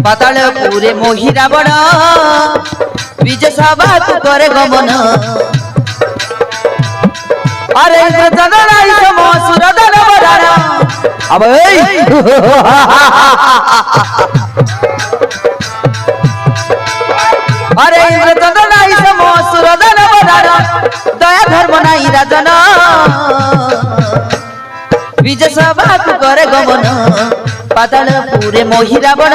पातालपुरे मोहि रावण विजय सभा करे गमन अरे इंद्रचंद्राई समो सुरधर बरारा अब अरे इंद्रचंद्राई समो सुरधर बरारा दया धर्म नाई राजन विजय सभा करे गमन पातालपुरे मोहि रावण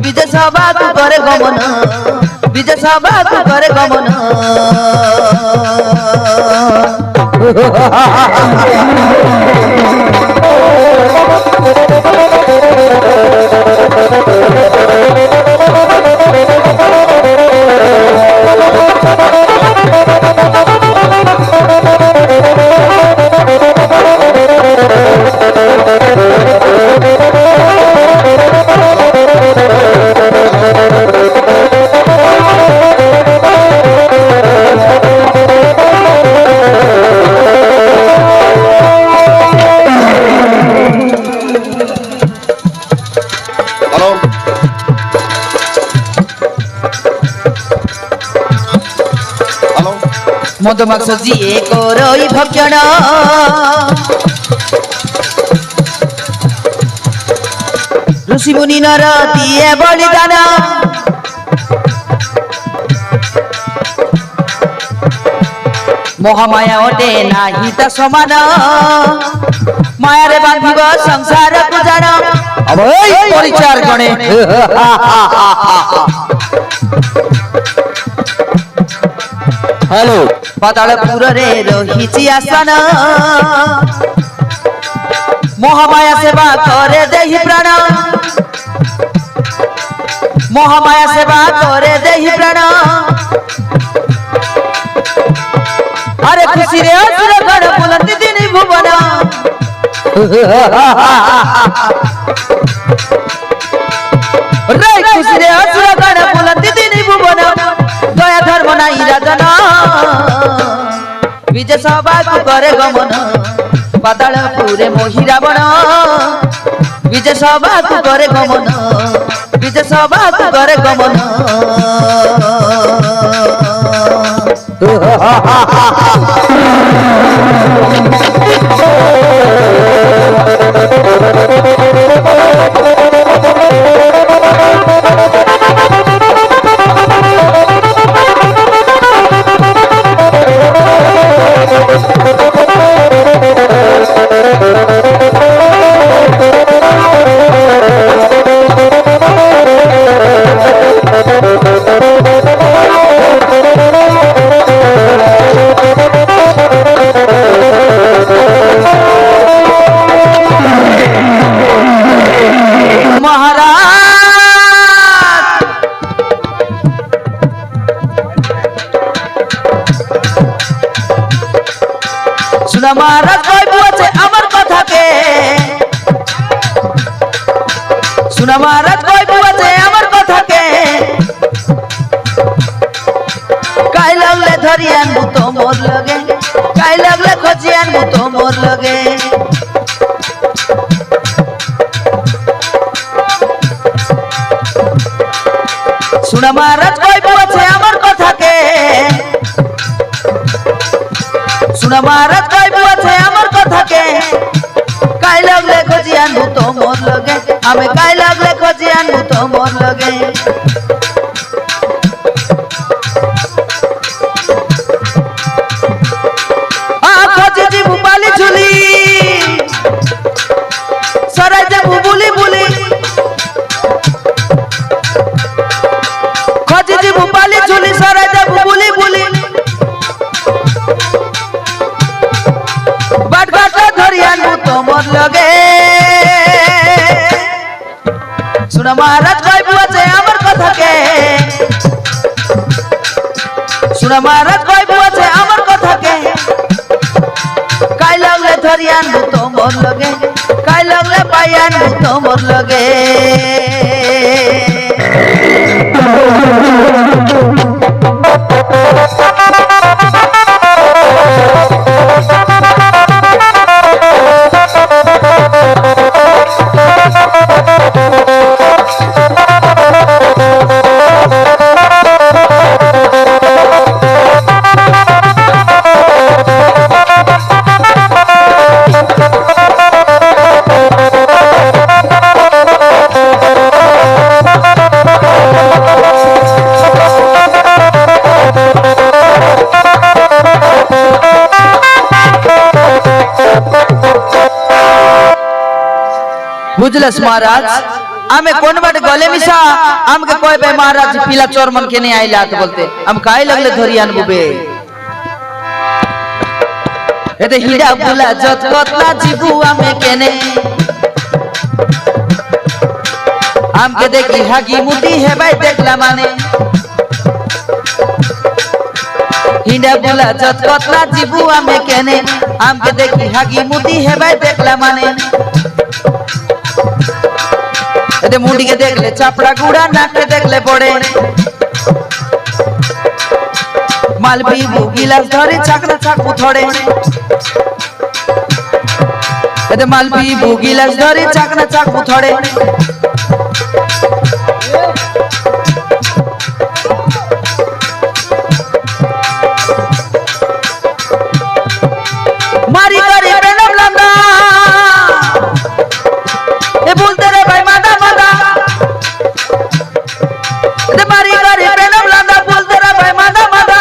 विजय सभा करे गमन विजय सभा करे गमन मधुमाक्ष जी कोरोई भक्षण ऋषि मुनि नर दिए बलिदान मोहमाया ओटे नाही ता समान माया रे बांधिब संसार को जान अब परिचार गणे हेलो पातालपुर रे रहिछि आसन मोहमाया सेवा करे देहि प्राण मोहमाया सेवा करे देहि प्राण अरे खुशी रे असुर गण बुलंदी दिन भुवन रे खुशी रे असुर गण बुलंदी दिन भुवन दया धर्म नाई राजन विजय सभा करे गमन पातालपुरे मोहि रावण विजय सभा करे गमन विजय सभा करे गमन सुना महाराज कोई बुझे अमर कथा के सुना महाराज कोई बुझे अमर कथा के काई लगले धरियान मु तो मोर लगे काई लगले खोजियान मु तो मोर लगे सुना महाराज कोई बुझे अमर कथा के सुना महाराज कोई बुझे अमर कथा के काई लगले खोजियान मु तो मोर लगे हमें काई लगले खोजियान मु तो मोर लगे खोजी जी भूपाली झुली सराय जे भूबुली बुली खोजी जी भूपाली झुली सराय जे भूबुली बुली तो मोर लगे सुना महाराज कोई बुझे अमर कथा के सुना महाराज कोई बुझे अमर कथा के काई लगले धरियान मु तो मोर लगे काई लगले पायान मु तो मोर लगे बुझलस महाराज आमे कोन बाटे गले मिसा हमके कोई बे महाराज पीला चोर मन के नहीं आइला तो बोलते हम काहे लगले धरियान बुबे एते हिडा बुला जत कतला जीबू आमे केने हमके देखी हागी मुटी है भाई देखला माने हिडा बुला जत कतला जीबू आमे केने हमके देखी हागी मुटी है भाई देखला माने एते मुंडी के देख ले चापड़ा गुड़ा नाक के देख ले पड़े माल पीबू गिलास धरे चाकना चाकू थोड़े एते माल पीबू गिलास धरे चाकना चाकू थोड़े मारी करे प्रणव लंदा ए बोलते रे भाई मादा मादा ए मारी करे प्रणव लंदा बोलते रे भाई मादा मादा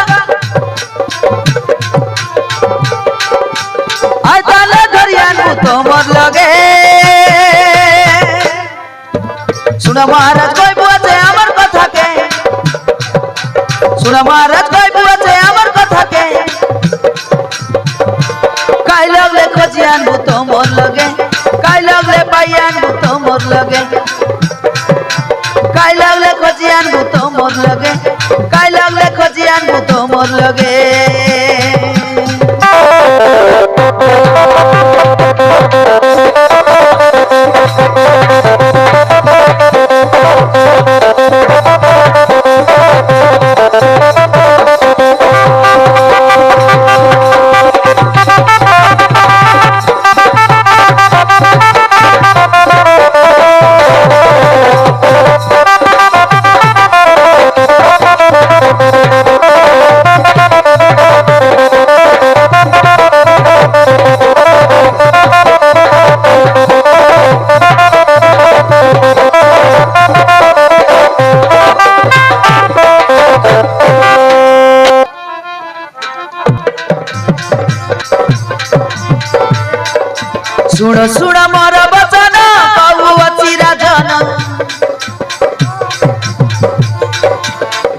आय ताले धरियान तो मोर लगे सुना महाराज कोई बुआते আমার কথা কে सुना महाराज कोई बुआते আমার কথা কে काई लगले खोजियान तो मोर लगे काई लगले पाइयान तो मोर लगे काई लगले खोजियान तो मोर लगे काई लगले खोजियान तो मोर लगे सुनो सुनो मोर बचन कहू अचिरा जन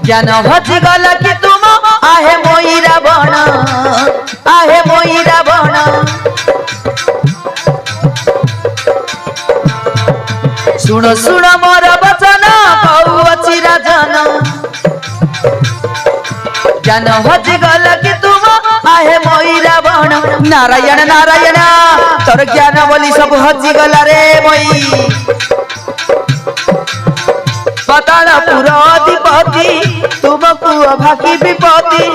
ज्ञान हजि गला कि तुम आहे मोईरा बण आहे मोईरा बण सुनो सुनो मोर बचन कहू अचिरा जन ज्ञान हजि गला कि तुम आहे मोईरा बण नारायण नारायण तोर ज्ञान बोली सब हजि गला रे मोई बतालपुर अधिपति तुमको अभागी विपत्ति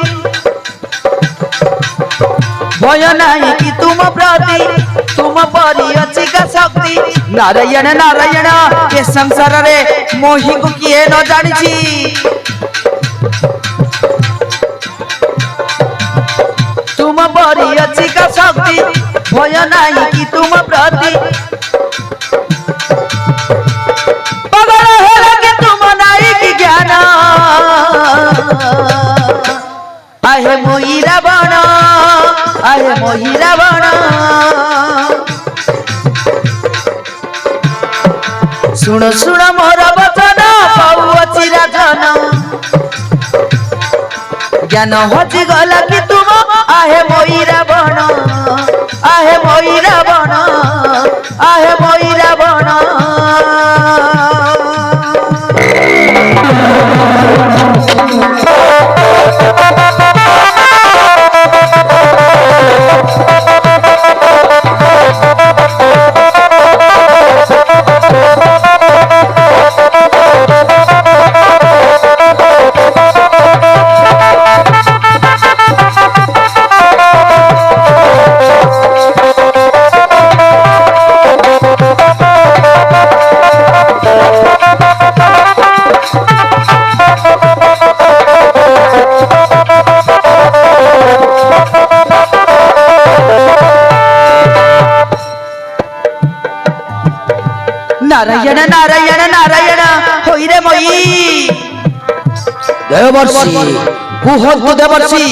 भय नहीं कि तुम प्रति तुम परी अछि का शक्ति नारायण नारायण ये संसार रे मोहि को किए न जानिछि तुम परी अछि का शक्ति भय नहीं कि तुम प्रति पगल होला के तुम नाई की ज्ञान आहे मोईरा बण आहे मोईरा बण सुन सुन मोर वचन पाऊ अचिरा जन ज्ञान हजि गला कि तुम आहे मोईरा बण आहे मोईरा बण आहे मोईरा बण नारायण नारायण नारायण होई रे मोई देवर्षि कुहत देवर्षि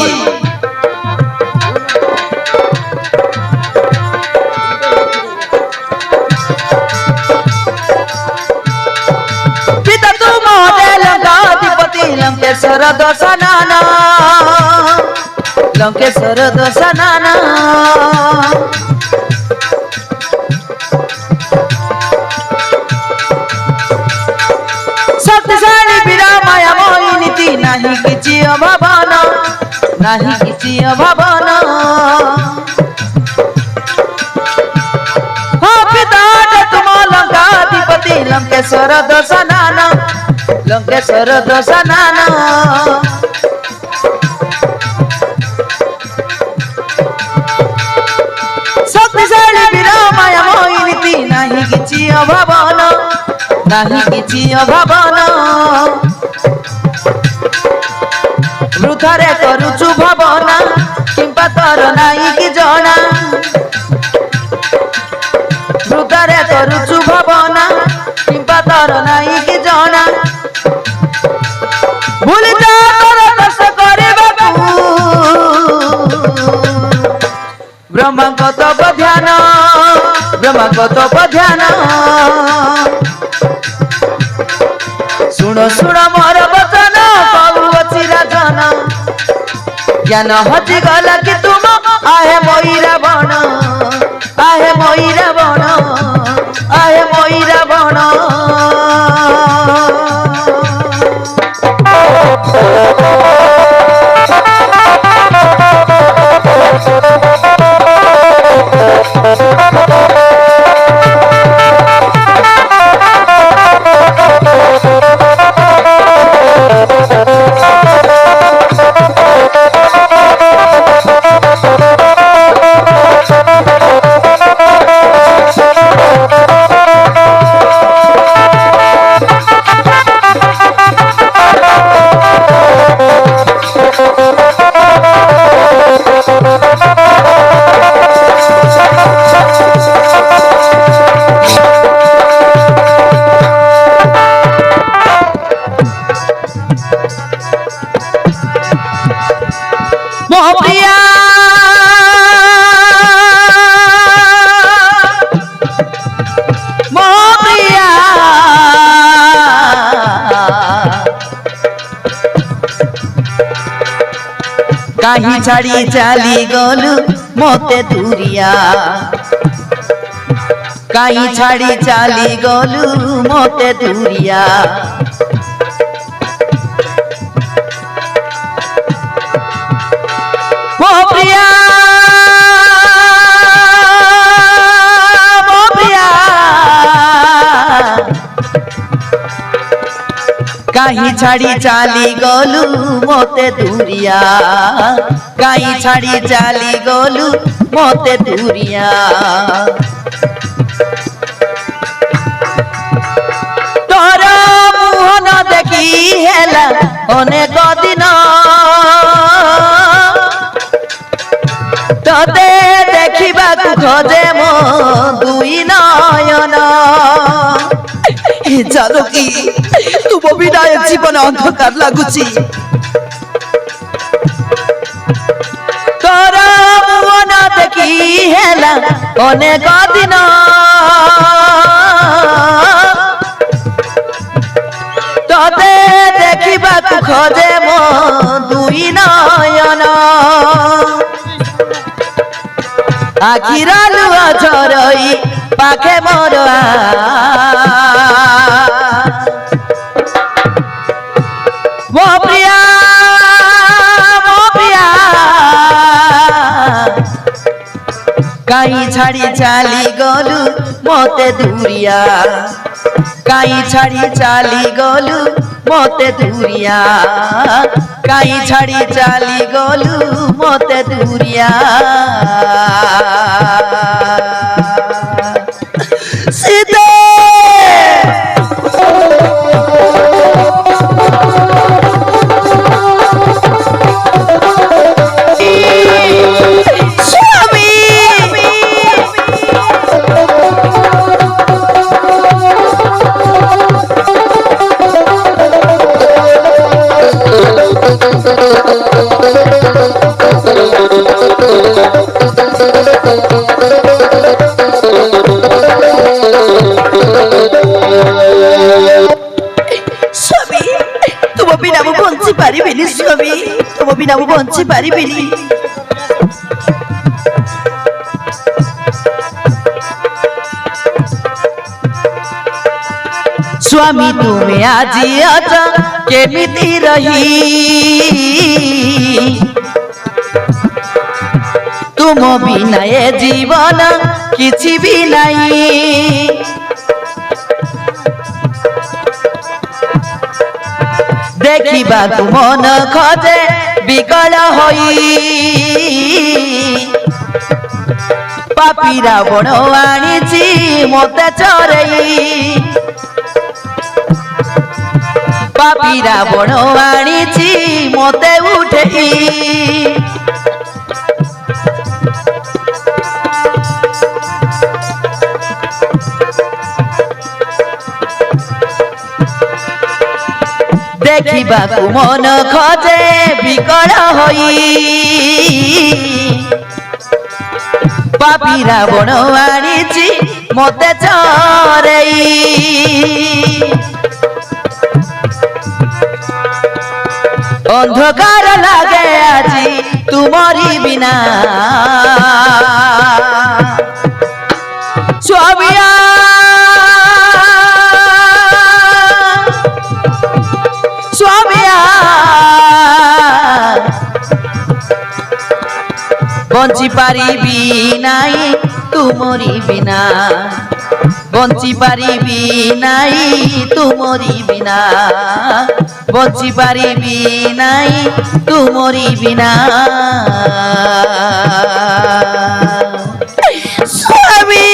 ଲଙ୍କେଶ୍ୱର ଦଶାନନ ଲଙ୍କେଶ୍ୱର ଦଶାନନ ଶକ୍ତିଶାଳୀ ବୀର ମାୟା ମୋହିନୀତି ନାହିଁ କିଛି ଅଭାବନ ନାହିଁ କିଛି ଅଭାବନ लंकेश्वर दशानन लंकेश्वर दशानन शक्तिशाली वीर माया मोहिनी नहीं किछि अभावन नहीं किछि अभावन वृथारे करुचु भावना किंपा तोर नहीं कि जना वृथारे करुचु भावना तार नहीं कि जना भूल जा तोर दर्श करबाकू ब्रह्मा को तप ध्यान ब्रह्मा को तप ध्यान सुनो सुनो मोर वचन कहू अछि राजन ज्ञान हजि गला कि तुम आहे मोईरा बण आहे मोईरा बण आहे मोईरा बण कहीं छाड़ी चली गलु मोते दूरिया कहीं छाड़ी चली गलु मोते दूरिया मो प्रिया कहीं छाड़ी चाली गलु मोते दूरिया कहीं छाड़ी चाली गलु मोते दूरिया तोर मुह न देखी हेला अनेक दिन तते देखा खोजे मो दुई नयन जानो कि तुम बिना जीवन अंधकार लगुची तोर मुहन देखी हेला अनेक दिन तते देखा खोजे मो दुई नयन आखिर लुह झरई पाखे मोर मो प्रिया कहीं छाड़ी चाली गलु मोते दूरिया कहीं छाड़ी चाली गलु मोते दूरिया कहीं छाड़ी चाली गलु मोते दूरिया सीधे ବିନା ମୁଁ ବଞ୍ଚି ପାରିବିନି। स्वामी तुम्हें आजी अच केमिति रही तुम बिना ये जीवन किछि भी नहीं देखिबा मन खोजे विकल होई पापी रावण आनिछि मते चोरई पापी रावण आनिछि मते उठेई देखिबा मन खोजे विकल होई पापी रावण आनिछि मते चोरई अंधकार लागे आजी तुमरी बिना स्वामिया स्वामिया बंची पारिबी नाई तुमरी बिना बंची पारिबी नाई तुमरी बिना बंची पारिबी नाई तुमरी बिना स्वामी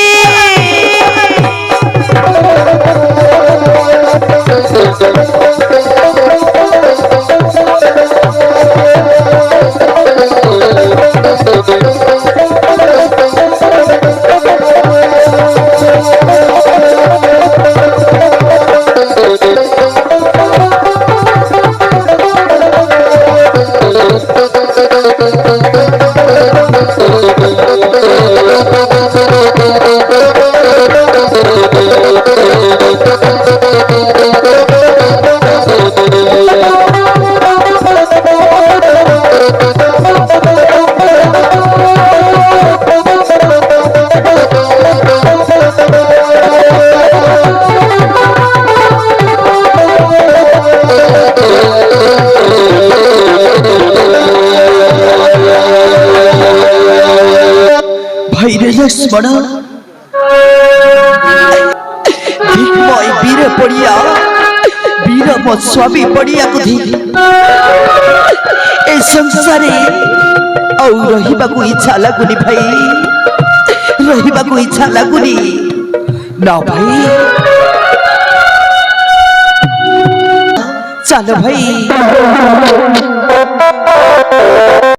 लक्ष्मण वीर पड़िया वीर मो स्वामी पड़िया को धीरे ए संसारे औ रहिबाकु इच्छा लागुनी भाई रहिबाकु इच्छा लागुनी ना भाई चलो भाई